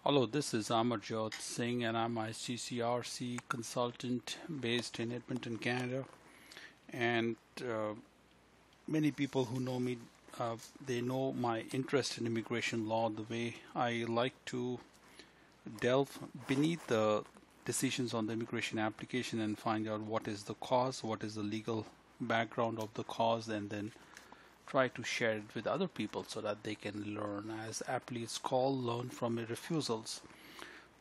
Hello, this is Amarjot Singh, and I'm a CCRC consultant based in Edmonton, Canada. And many people who know me, they know my interest in immigration law, the way I like to delve beneath the decisions on the immigration application and find out what is the cause, what is the legal background of the cause, and then try to share it with other people so that they can learn. As aptly it's called, learn from your refusals.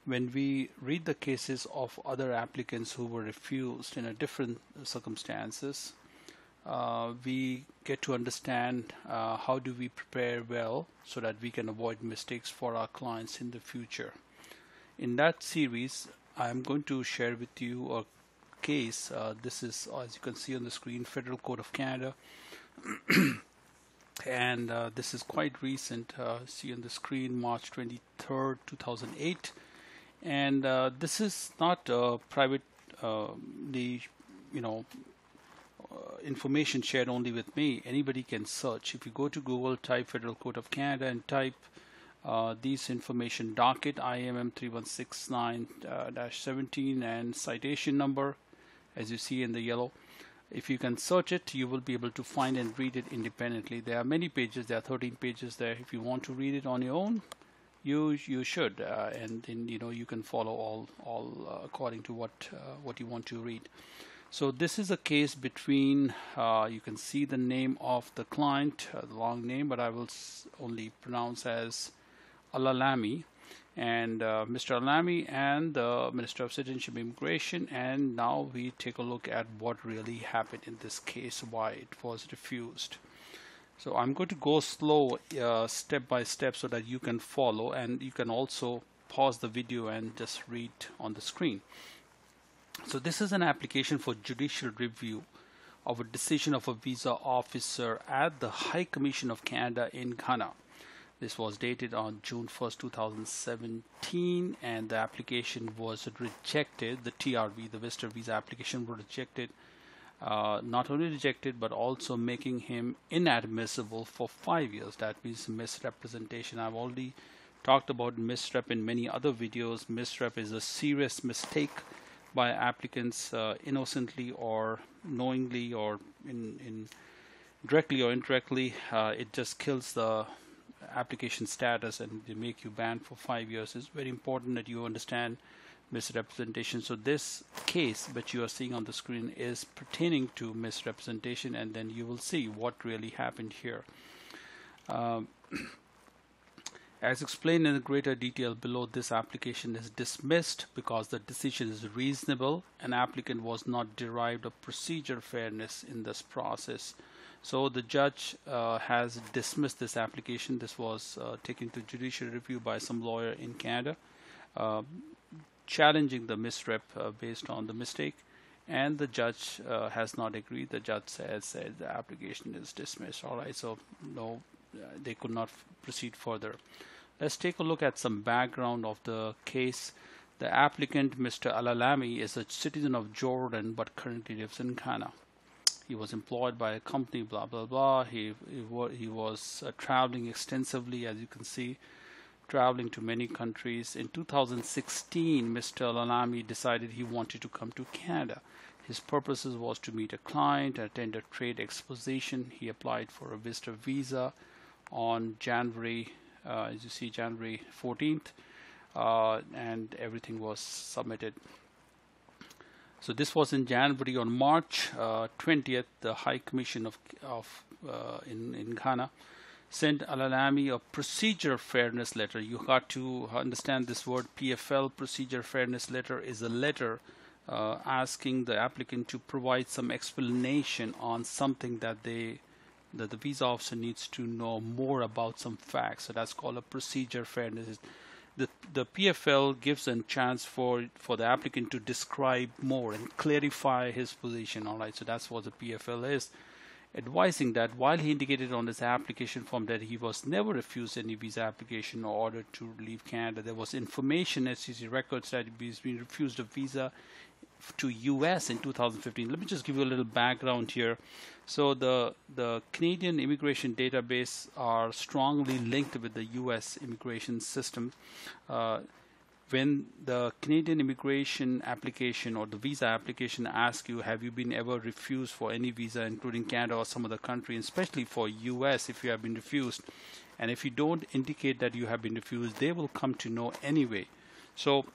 When we read the cases of other applicants who were refused in a different circumstances, we get to understand how do we prepare well so that we can avoid mistakes for our clients in the future. In that series, I'm going to share with you a case. This is, as you can see on the screen, Federal Court of Canada. And this is quite recent. See on the screen, March 23rd, 2008. And this is not private, the information shared only with me. Anybody can search. If you go to Google, type Federal Court of Canada and type these information docket IMM 3169-17 and citation number, as you see in the yellow. If you can search it, you will be able to find and read it independently. There are many pages. There are 13 pages there. If you want to read it on your own, you should, and then you can follow all according to what you want to read. So this is a case between. You can see the name of the client, the long name, but I will only pronounce as Alalami. And Mr. Alami and the Minister of Citizenship and Immigration. And now we take a look at what really happened in this case, why it was refused. So I'm going to go slow, step by step, so that you can follow, and you can also pause the video and just read on the screen. So this is an application for judicial review of a decision of a visa officer at the High Commission of Canada in Ghana. This was dated on June 1st, 2017, and the application was rejected. The TRV, the visitor visa application, was rejected. Not only rejected, but also making him inadmissible for 5 years. That means misrepresentation. I've already talked about misrep in many other videos. Misrep is a serious mistake by applicants, innocently or knowingly, or in directly or indirectly. It just kills the application status and they make you banned for 5 years. It's very important that you understand misrepresentation. So this case which you are seeing on the screen is pertaining to misrepresentation, and then you will see what really happened here. As explained in greater detail below, this application is dismissed because the decision is reasonable. An applicant was not derived of procedure fairness in this process. So the judge has dismissed this application. This was taken to judicial review by some lawyer in Canada, challenging the misrep based on the mistake, and the judge has not agreed. The judge said the application is dismissed. All right, so no, they could not proceed further. Let's take a look at some background of the case. The applicant, Mr. Alalami, is a citizen of Jordan but currently lives in Ghana. He was employed by a company, blah, blah, blah. He was traveling extensively, as you can see, traveling to many countries. In 2016, Mr. Alalami decided he wanted to come to Canada. His purposes was to meet a client, attend a trade exposition. He applied for a visitor visa on January, as you see, January 14th, and everything was submitted. So this was in January. On March 20th, the High Commission in Ghana sent Alalami a procedure fairness letter. You got to understand this word PFL, procedure fairness letter, is a letter asking the applicant to provide some explanation on something that the visa officer needs to know more about, some facts. So that's called a procedure fairness. The PFL gives a chance for the applicant to describe more and clarify his position. All right, so that's what the PFL is, advising that while he indicated on his application form that he was never refused any visa application or ordered to leave Canada, there was information, SCC records, that he's been refused a visa to US in 2015. Let me just give you a little background here. So the Canadian immigration database are strongly linked with the US immigration system. When the Canadian immigration application or the visa application asks you, have you been ever refused for any visa, including Canada or some other country, especially for US, if you have been refused, and if you don't indicate that you have been refused, they will come to know anyway. So,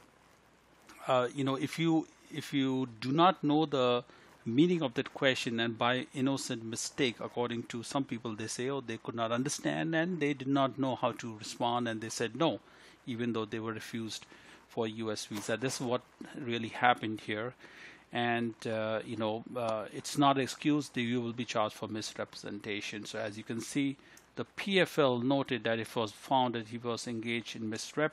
if you do not know the meaning of that question, and by innocent mistake, according to some people, they say, oh, they could not understand and they did not know how to respond, and they said no, even though they were refused for a US visa. This is what really happened here. And it's not an excuse that you will be charged for misrepresentation. So as you can see, the PFL noted that if it was found that he was engaged in misrep,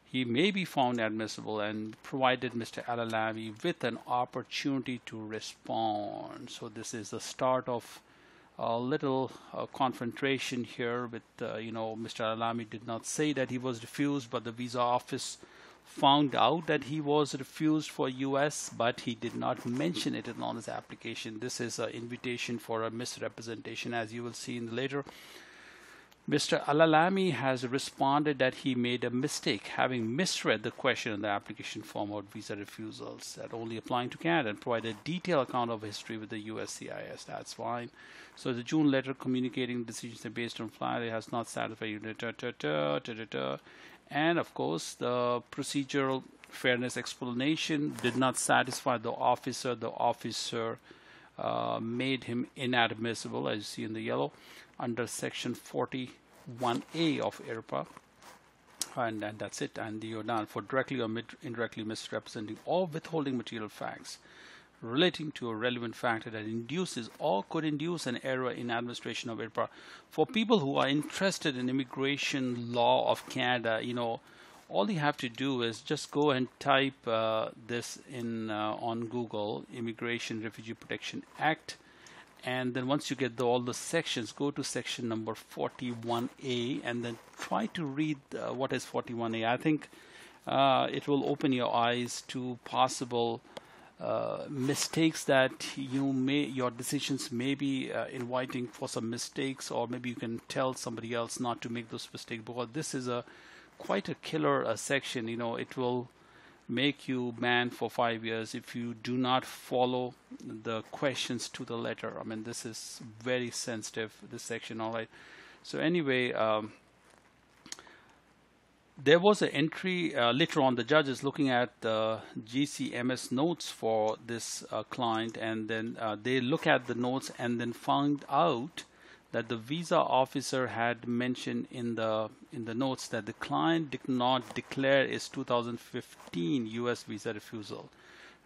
he may be found admissible, and provided Mr. Alalami with an opportunity to respond. So this is the start of a little confrontation here with, Mr. Alalami did not say that he was refused, but the visa office found out that he was refused for US, but he did not mention it on his application. This is an invitation for a misrepresentation, as you will see in later. Mr. Alalami has responded that he made a mistake, having misread the question in the application form about visa refusals that only applying to Canada, and provided a detailed account of history with the USCIS. That's fine. So the June letter communicating decisions are based on flight has not satisfied you. And of course, the procedural fairness explanation did not satisfy the officer. The officer made him inadmissible, as you see in the yellow, under section 41A of IRPA, and that's it, and you're done for directly or indirectly misrepresenting or withholding material facts relating to a relevant factor that induces or could induce an error in administration of IRPA. For people who are interested in immigration law of Canada, all you have to do is just go and type this in on Google, Immigration Refugee Protection Act. And then once you get all the sections, go to section number 41A and then try to read what is 41A. I think it will open your eyes to possible mistakes that your decisions may be inviting for some mistakes, or maybe you can tell somebody else not to make those mistakes, because this is quite a killer section. It will make you banned for 5 years if you do not follow the questions to the letter. I mean, this is very sensitive, this section. All right. So anyway, there was an entry later on. The judge is looking at the GCMS notes for this client, and then they look at the notes and then found out that the visa officer had mentioned in the notes that the client did not declare his 2015 US visa refusal,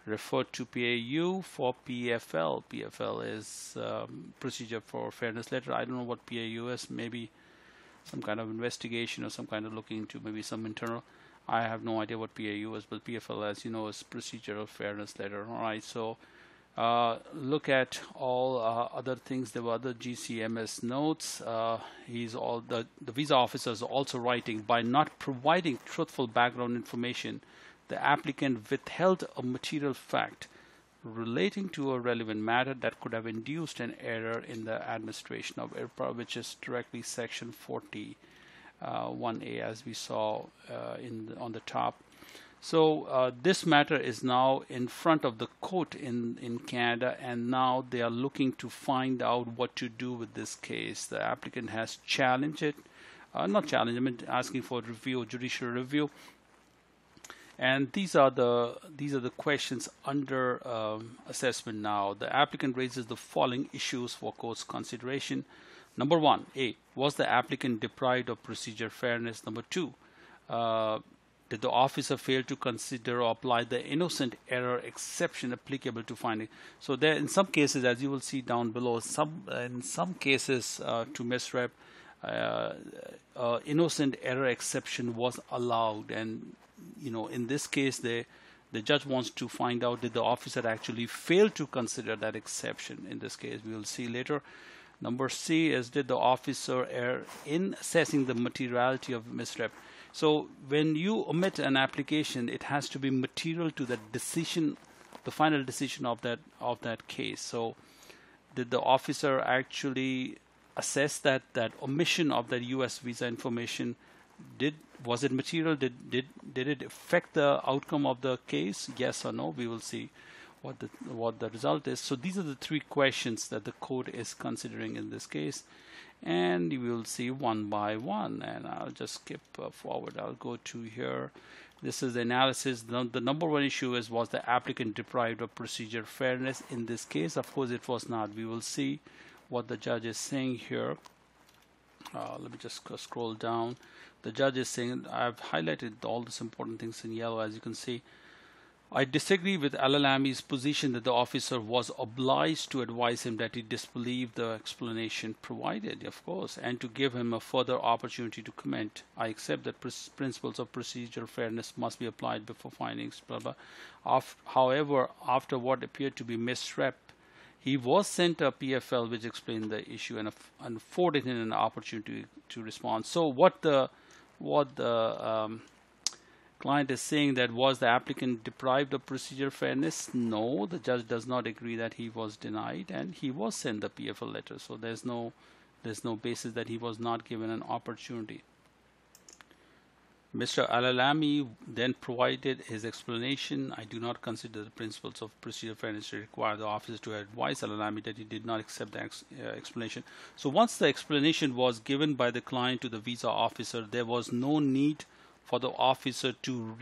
referred to PAU for PFL. PFL is procedure for fairness letter. I don't know what PAU is. Maybe some kind of investigation or some kind of looking into maybe some internal. I have no idea what PAU is, but PFL, as you know, is procedural fairness letter. All right, so look at all other things. There were other GCMS notes. The visa officer is also writing, by not providing truthful background information, the applicant withheld a material fact relating to a relevant matter that could have induced an error in the administration of IRPA, which is directly section 41A, as we saw on the top. So this matter is now in front of the court in Canada, and now they are looking to find out what to do with this case. The applicant has challenged it, not challenged, I mean asking for review, judicial review. And these are the questions under assessment now. The applicant raises the following issues for court's consideration. Number one, A, was the applicant deprived of procedure fairness? Number two, did the officer fail to consider or apply the innocent error exception applicable to finding? So there, in some cases, as you will see down below, in some cases to misrep, innocent error exception was allowed, and in this case, the judge wants to find out, did the officer actually fail to consider that exception? In this case, we will see later. Number C is, did the officer err in assessing the materiality of misrep? So when you omit an application, it has to be material to the decision, the final decision of that case. So did the officer actually assess that omission of that US visa information, was it material? Did it affect the outcome of the case? Yes or no? We will see what the result is. So these are the three questions that the court is considering in this case, and you will see one by one. And I'll just skip forward. I'll go to here. This is the analysis. The number one issue was the applicant deprived of procedure fairness in this case? Of course, it was not. We will see what the judge is saying here. Let me just scroll down. The judge is saying, I've highlighted all these important things in yellow, as you can see. I disagree with Al-Alami's position that the officer was obliged to advise him that he disbelieved the explanation provided, of course, and to give him a further opportunity to comment. I accept that principles of procedural fairness must be applied before findings, blah, blah. However, after what appeared to be misrep, he was sent a PFL which explained the issue and afforded him an opportunity to respond. So what the client is saying, that was the applicant deprived of procedure fairness? No, the judge does not agree that he was denied, and he was sent the PFL letter. So there's no basis that he was not given an opportunity. Mr. Al-Alami then provided his explanation. I do not consider the principles of procedural fairness to require the officer to advise Al-Alami that he did not accept the explanation. So once the explanation was given by the client to the visa officer, there was no need for the officer to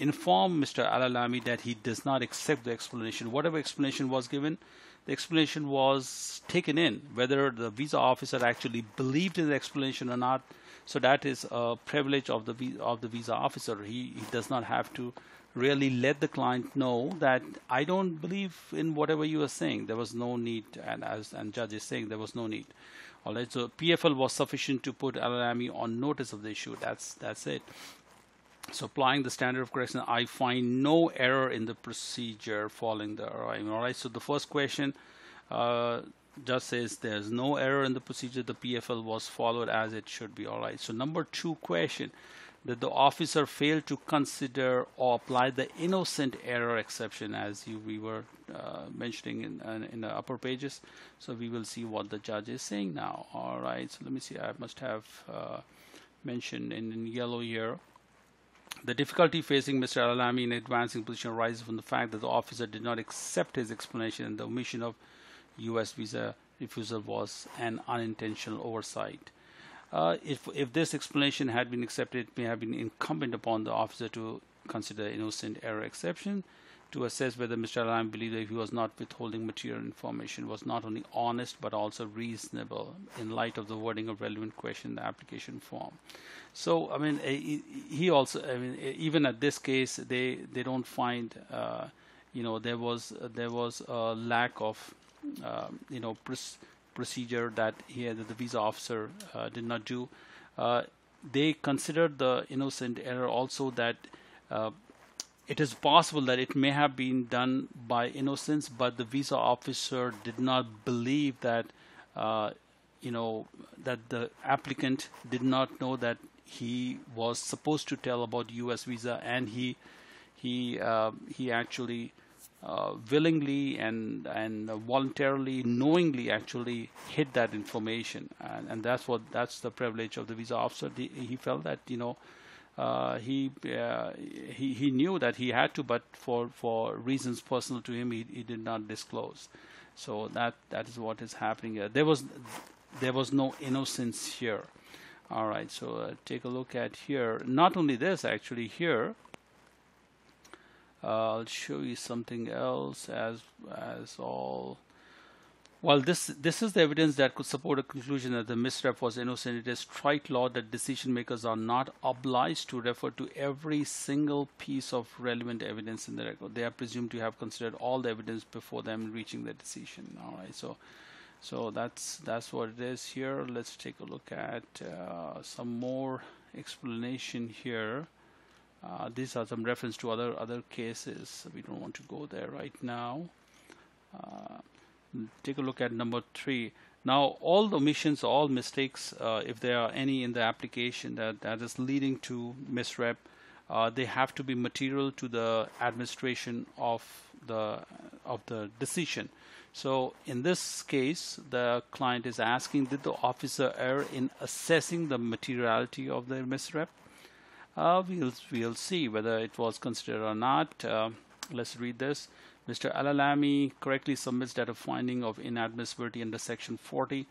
inform Mr. Al-Alami that he does not accept the explanation. Whatever explanation was given, the explanation was taken in, whether the visa officer actually believed in the explanation or not. So that is a privilege of the visa officer. He does not have to really let the client know that I don't believe in whatever you are saying. There was no need, and judge is saying there was no need. All right, so PFL was sufficient to put Al-Alami on notice of the issue. That's it. So applying the standard of correction, I find no error in the procedure following the arrival. All right, so the first question just says there's no error in the procedure. The PFL was followed as it should be. All right, so number two question, that the officer failed to consider or apply the innocent error exception, as we were mentioning in the upper pages. So we will see what the judge is saying now. All right, so let me see. I must have mentioned in yellow here. The difficulty facing Mr. Al-Alami in advancing position arises from the fact that the officer did not accept his explanation, and the omission of U.S. visa refusal was an unintentional oversight. If this explanation had been accepted, it may have been incumbent upon the officer to consider innocent error exception to assess whether Mr. Al-Alami believed that he was not withholding material information was not only honest but also reasonable in light of the wording of relevant question in the application form. So I mean, he also, I mean, even at this case, they don't find, there was a lack of, procedure that the visa officer did not do. They considered the innocent error also, that it is possible that it may have been done by innocence, but the visa officer did not believe that, that the applicant did not know that he was supposed to tell about U.S. visa, and he actually willingly and voluntarily, knowingly actually hid that information, and that's the privilege of the visa officer. He felt that he knew that he had to, but for reasons personal to him, he did not disclose. So that is what is happening here. There was no innocence here. All right, so take a look at here. Not only this, actually here, I'll show you something else as all. Well, this is the evidence that could support a conclusion that the misrep was innocent. It is trite law that decision makers are not obliged to refer to every single piece of relevant evidence in the record. They are presumed to have considered all the evidence before them reaching their decision. All right, so that's what it is here. Let's take a look at some more explanation here. These are some reference to other cases. We don't want to go there right now. Take a look at number 3. Now, all the omissions, all mistakes, if there are any in the application that is leading to misrep, they have to be material to the administration of the decision. So in this case, the client is asking, did the officer err in assessing the materiality of the misrep? We'll see whether it was considered or not. Let's read this. Mr. Alalami correctly submits that a finding of inadmissibility under Section 40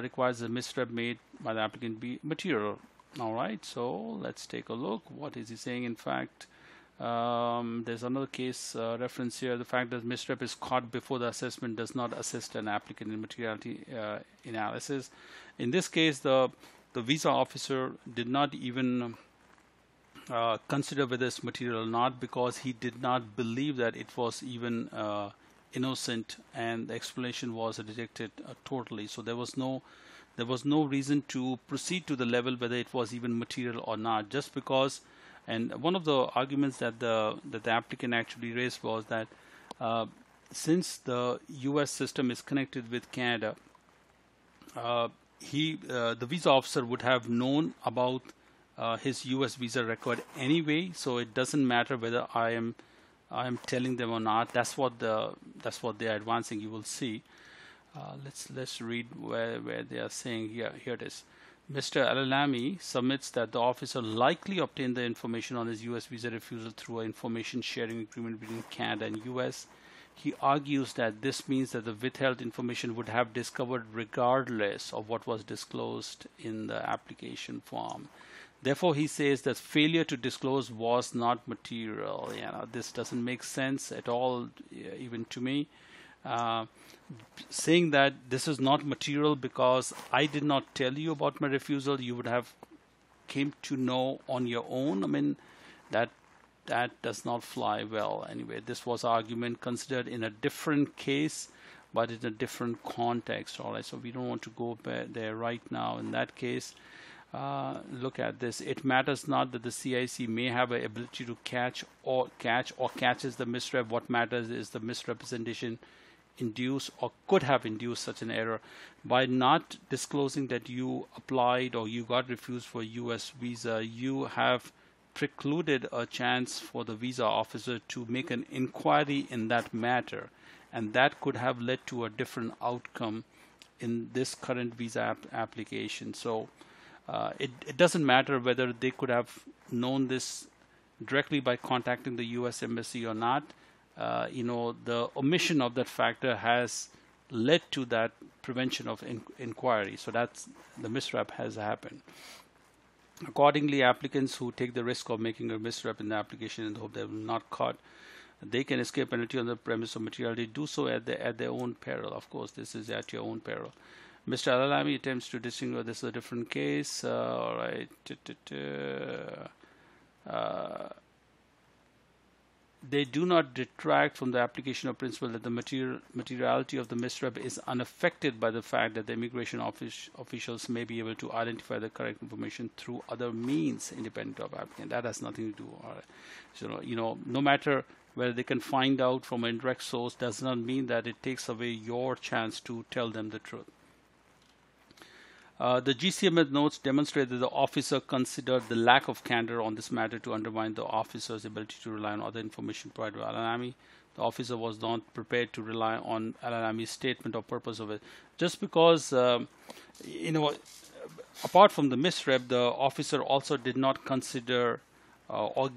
requires the misrep made by the applicant be material. All right, so let's take a look. What is he saying? In fact, there's another case reference here. The fact that misrep is caught before the assessment does not assist an applicant in materiality analysis. In this case, the visa officer did not even consider whether it's material or not, because he did not believe that it was even innocent, and the explanation was rejected totally. So there was no reason to proceed to the level whether it was even material or not, just because. And one of the arguments that the applicant actually raised was that since the U.S. system is connected with Canada, the visa officer would have known about his U.S. visa record anyway, so it doesn't matter whether I am telling them or not. That's what they are advancing. You will see. Let's read where they are saying here. Here it is. Mr. Alalami submits that the officer likely obtained the information on his U.S. visa refusal through an information sharing agreement between Canada and U.S. He argues that this means that the withheld information would have discovered regardless of what was disclosed in the application form. Therefore, he says that failure to disclose was not material. This doesn't make sense at all, even to me. Saying that this is not material because I did not tell you about my refusal, you would have came to know on your own. I mean, that does not fly well. Anyway, this was argument considered in a different case, but in a different context. All right, so we don't want to go there right now. In that case, look at this. It matters not that the CIC may have an ability to catch or catches the misrep. What matters is the misrepresentation induce or could have induced such an error. By not disclosing that you applied or you got refused for U.S. visa, you have precluded a chance for the visa officer to make an inquiry in that matter, and that could have led to a different outcome in this current visa application. So it doesn't matter whether they could have known this directly by contacting the U.S. Embassy or not. The omission of that factor has led to that prevention of inquiry. So that's the misrep has happened. Accordingly, applicants who take the risk of making a misrep in the application in the hope they will not caught, they can escape penalty on the premise of materiality. Do so at their own peril. Of course, this is at your own peril. Mr. Alalami attempts to distinguish this is a different case. All right. They do not detract from the application of principle that the materiality of the misrep is unaffected by the fact that the immigration officials may be able to identify the correct information through other means independent of applicant. That has nothing to do. So, no matter whether they can find out from an indirect source, does not mean that it takes away your chance to tell them the truth. The GCMS notes demonstrate that the officer considered the lack of candor on this matter to undermine the officer's ability to rely on other information provided by Alalami. The officer was not prepared to rely on Alalami's statement or purpose of it. Just because, apart from the misrep, the officer also did not consider or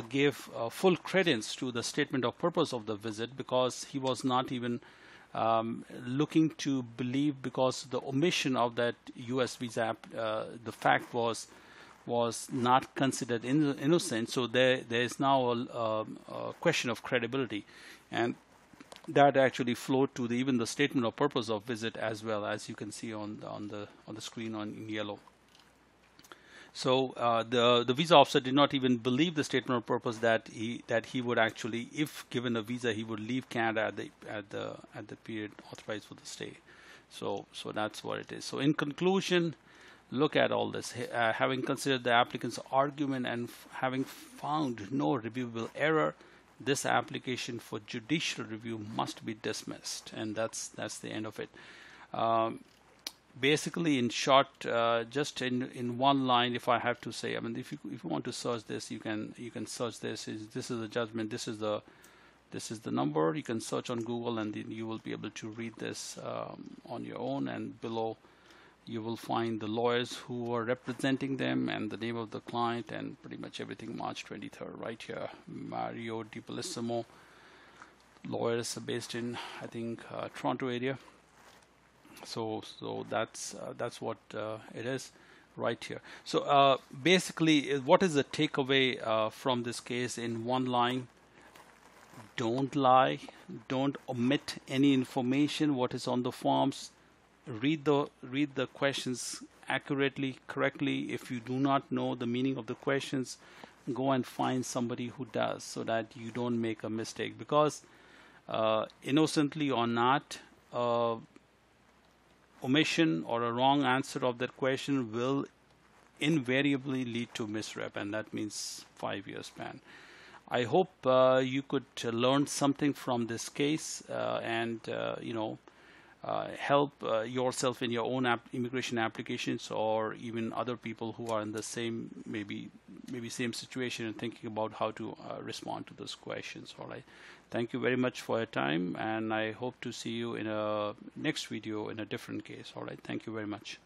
give full credence to the statement of purpose of the visit, because he was not even looking to believe, because the omission of that U.S. visa, the fact was not considered innocent. So there is now a question of credibility, and that actually flowed to even the statement of purpose of visit as well, as you can see on the screen in yellow. So the visa officer did not even believe the statement of purpose that he would actually, if given a visa, he would leave Canada at the period authorized for the stay. So that's what it is. So in conclusion, look at all this. Having considered the applicant's argument and having found no reviewable error, this application for judicial review must be dismissed, and that's the end of it. Basically, in short, just in one line, if I have to say, I mean, if you want to search this, you can search this. This is the judgment. This is the This is the number. You can search on Google and then you will be able to read this on your own, and below you will find the lawyers who are representing them and the name of the client and pretty much everything. March 23rd right here. Mario Di Bellissimo. Lawyers are based in, I think, Toronto area. So that's what it is right here. So basically, what is the takeaway from this case in one line? Don't lie. Don't omit any information what is on the forms. Read the questions accurately, correctly. If you do not know the meaning of the questions, go and find somebody who does, so that you don't make a mistake. Because innocently or not, omission or a wrong answer of that question will invariably lead to misrep, and that means 5-year span. I hope you could learn something from this case and help yourself in your own immigration applications, or even other people who are in the same maybe same situation and thinking about how to respond to those questions. All right. Thank you very much for your time, and I hope to see you in a next video in a different case. All right. Thank you very much.